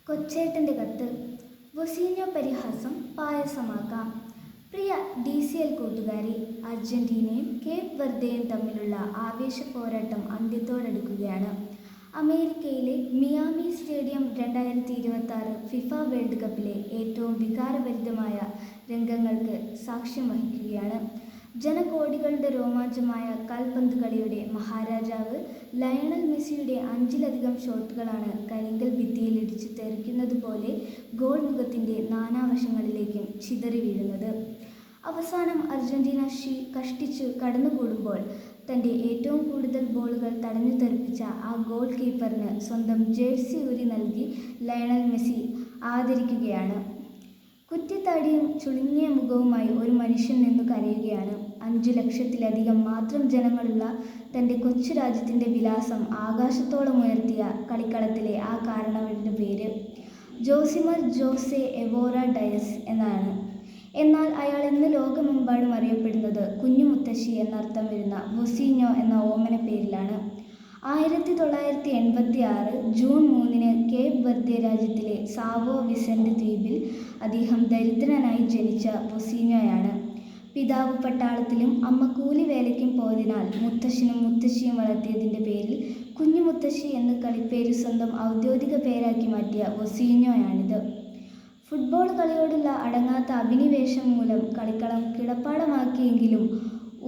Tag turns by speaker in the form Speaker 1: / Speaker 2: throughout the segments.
Speaker 1: കൊച്ചേട്ടൻ്റെ കത്ത്. വൊസീഞ്ഞോ പരിഹാസം പായസമാക്കാം. പ്രിയ DCL കൂട്ടുകാരി, അർജന്റീനയും കേപ്പ് വെർദെയും തമ്മിലുള്ള ആവേശ പോരാട്ടം അന്ത്യത്തോടടുക്കുകയാണ്. അമേരിക്കയിലെ മിയാമി സ്റ്റേഡിയം 2026 ഫിഫ വേൾഡ് കപ്പിലെ ഏറ്റവും വികാരഭരിതമായ രംഗങ്ങൾക്ക് സാക്ഷ്യം വഹിക്കുകയാണ്. ജനകോടികളുടെ രോമാഞ്ചമായ കാൽപന്ത് കളിയുടെ മഹാരാജാവ് ലയണൽ മെസ്സിയുടെ 5ലധികം ഷോട്ടുകളാണ് കരിങ്കൽ ഭിത്തിയിൽ ഇടിച്ചു തെറിക്കുന്നതുപോലെ ഗോൾ മുഖത്തിൻ്റെ നാനാവശങ്ങളിലേക്കും ചിതറി വീഴുന്നത്. അവസാനം അർജന്റീന കഷ്ടിച്ചു കടന്നുകൂടുമ്പോൾ തൻ്റെ ഏറ്റവും കൂടുതൽ ബോളുകൾ തടഞ്ഞു തെറിപ്പിച്ച ആ ഗോൾ കീപ്പറിന് സ്വന്തം ജേഴ്സി ഊരി നൽകി ലയണൽ മെസ്സി ആദരിക്കുകയാണ്. കുറ്റിത്താടിയും ചുളുങ്ങിയ മുഖവുമായി ഒരു മനുഷ്യൻ നിന്നു കരയുകയാണ്. 5 ലക്ഷത്തിലധികം മാത്രം ജനങ്ങളുള്ള തൻ്റെ കൊച്ചു രാജ്യത്തിൻ്റെ വിലാസം ആകാശത്തോളം ഉയർത്തിയ കളിക്കളത്തിലെ ആ കാരണവരുടെ പേര് ജോസിമർ ജോസെ എവോറ ഡയസ് എന്നാണ്. എന്നാൽ അയാൾ ഇന്ന് ലോകമെമ്പാടും അറിയപ്പെടുന്നത് കുഞ്ഞു മുത്തശ്ശി എന്നർത്ഥം വരുന്ന വൊസീഞ്ഞോ എന്ന ഓമന പേരിലാണ്. 1986 ജൂൺ 3 കേപ്പ് വെർദെ രാജ്യത്തിലെ സാവോ വിസെൻ്റ് ദ്വീപിൽ അദ്ദേഹം ദരിദ്രനായി ജനിച്ച വൊസീഞ്ഞോയാണ്. പിതാവ് പട്ടാളത്തിലും അമ്മ കൂലിവേലയ്ക്കും പോയതിനാൽ മുത്തശ്ശനും മുത്തശ്ശിയും വളർത്തിയതിൻ്റെ പേരിൽ കുഞ്ഞു മുത്തശ്ശി എന്ന കളിപ്പേര് സ്വന്തം ഔദ്യോഗിക പേരാക്കി മാറ്റിയ വൊസീഞ്ഞോയാണിത്. ഫുട്ബോൾ കളിയോടുള്ള അടങ്ങാത്ത അഭിനിവേശം മൂലം കളിക്കളം കിടപ്പാടമാക്കിയെങ്കിലും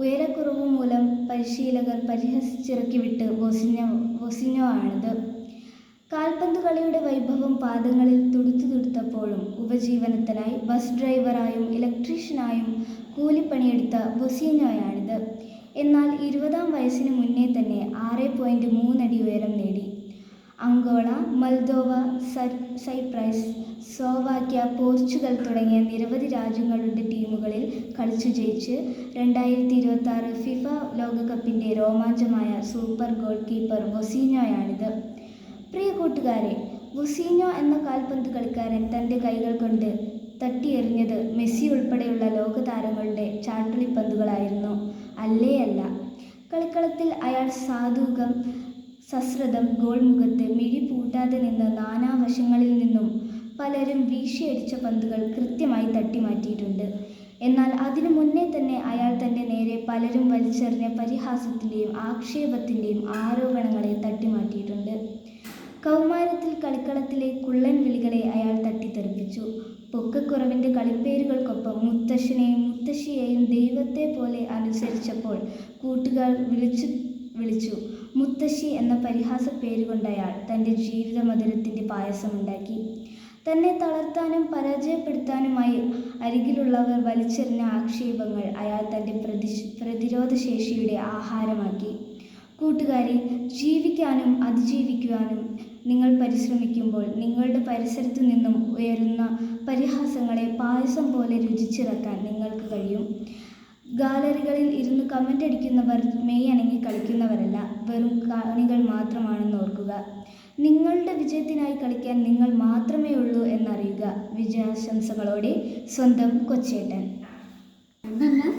Speaker 1: ഉയരക്കുറവ് മൂലം പരിശീലകർ പരിഹസിച്ചിറക്കി വിട്ട് വൊസീഞ്ഞോ ആണിത്. കാൽപന്ത് കളിയുടെ വൈഭവം പാദങ്ങളിൽ തുടുത്തപ്പോഴും ഉപജീവനത്തിനായി ബസ് ഡ്രൈവറായും ഇലക്ട്രീഷ്യനായും കൂലിപ്പണിയെടുത്ത വൊസീഞ്ഞോയാണിത്. എന്നാൽ 20-ാം വയസ്സിന് മുന്നേ തന്നെ 6.3 അടി ഉയരം നേടി. അംഗോള, മൾദോവ, സൈപ്രസ്, സ്ലോവാക്യ, പോർച്ചുഗൽ തുടങ്ങിയ നിരവധി രാജ്യങ്ങളുടെ ടീമുകളിൽ കളിച്ചു ജയിച്ച് 2026 ഫിഫ ലോകകപ്പിൻ്റെ രോമാഞ്ചമായ സൂപ്പർ ഗോൾ കീപ്പർ വൊസീഞ്ഞോയാണിത്. പ്രിയ കൂട്ടുകാരെ, വൊസീഞ്ഞോ എന്ന കാൽപന്ത് കളിക്കാരൻ തൻ്റെ കൈകൾ കൊണ്ട് തട്ടിയെറിഞ്ഞത് മെസ്സി ഉൾപ്പെടെയുള്ള ലോകതാരങ്ങളുടെ ചാട്ടുളിപ്പന്തുകളായിരുന്നു. അല്ല. കളിക്കളത്തിൽ അയാൾ സാധുകം സശ്രദ്ധം ഗോൾ മുഖത്ത് മിഴി പൂട്ടാതെ നിന്ന് നാനാവശങ്ങളിൽ നിന്നും പലരും വീശിയടിച്ച പന്തുകൾ കൃത്യമായി തട്ടിമാറ്റിയിട്ടുണ്ട്. എന്നാൽ അതിനു മുന്നേ തന്നെ അയാൾ തൻ്റെ നേരെ പലരും വലിച്ചെറിഞ്ഞ പരിഹാസത്തിൻ്റെയും ആക്ഷേപത്തിൻ്റെയും ആരോപണങ്ങളെ തട്ടിമാറ്റിയിട്ടുണ്ട്. കൗമാരത്തിൽ കളിക്കളത്തിലെ കുള്ളൻ വിളികളെ അയാൾ തട്ടിത്തെറിപ്പിച്ചു. പൊക്കക്കുറവിൻ്റെ കളിപ്പേരുകൾക്കൊപ്പം മുത്തശ്ശനെയും മുത്തശ്ശിയെയും ദൈവത്തെ പോലെ അനുസരിച്ചപ്പോൾ കൂട്ടുകാർ വിളിച്ചു മുത്തശ്ശി എന്ന പരിഹാസ പേരുകൊണ്ടയാൾ തൻ്റെ ജീവിത മധുരത്തിൻ്റെ പായസമുണ്ടാക്കി. തന്നെ തളർത്താനും പരാജയപ്പെടുത്താനുമായി അരികിലുള്ളവർ വലിച്ചെറിഞ്ഞ ആക്ഷേപങ്ങൾ അയാൾ തൻ്റെ പ്രതിരോധശേഷിയുടെ ആഹാരമാക്കി. കൂട്ടുകാരെ, ജീവിക്കാനും അതിജീവിക്കുവാനും നിങ്ങൾ പരിശ്രമിക്കുമ്പോൾ നിങ്ങളുടെ പരിസരത്തു നിന്നും ഉയരുന്ന പരിഹാസങ്ങളെ പായസം പോലെ രുചിച്ചിറക്കാൻ നിങ്ങൾക്ക് കഴിയും. ഗാലറികളിൽ ഇരുന്ന് കമൻ്റ് അടിക്കുന്നവർ മെയ്യണങ്ങി കളിക്കുന്നവരല്ല, വെറും കാണികൾ മാത്രമാണെന്ന് ഓർക്കുക. നിങ്ങളുടെ വിജയത്തിനായി കളിക്കാൻ നിങ്ങൾ മാത്രമേ ഉള്ളൂ എന്നറിയുക. വിജയാശംസകളോടെ സ്വന്തം കൊച്ചേട്ടൻ.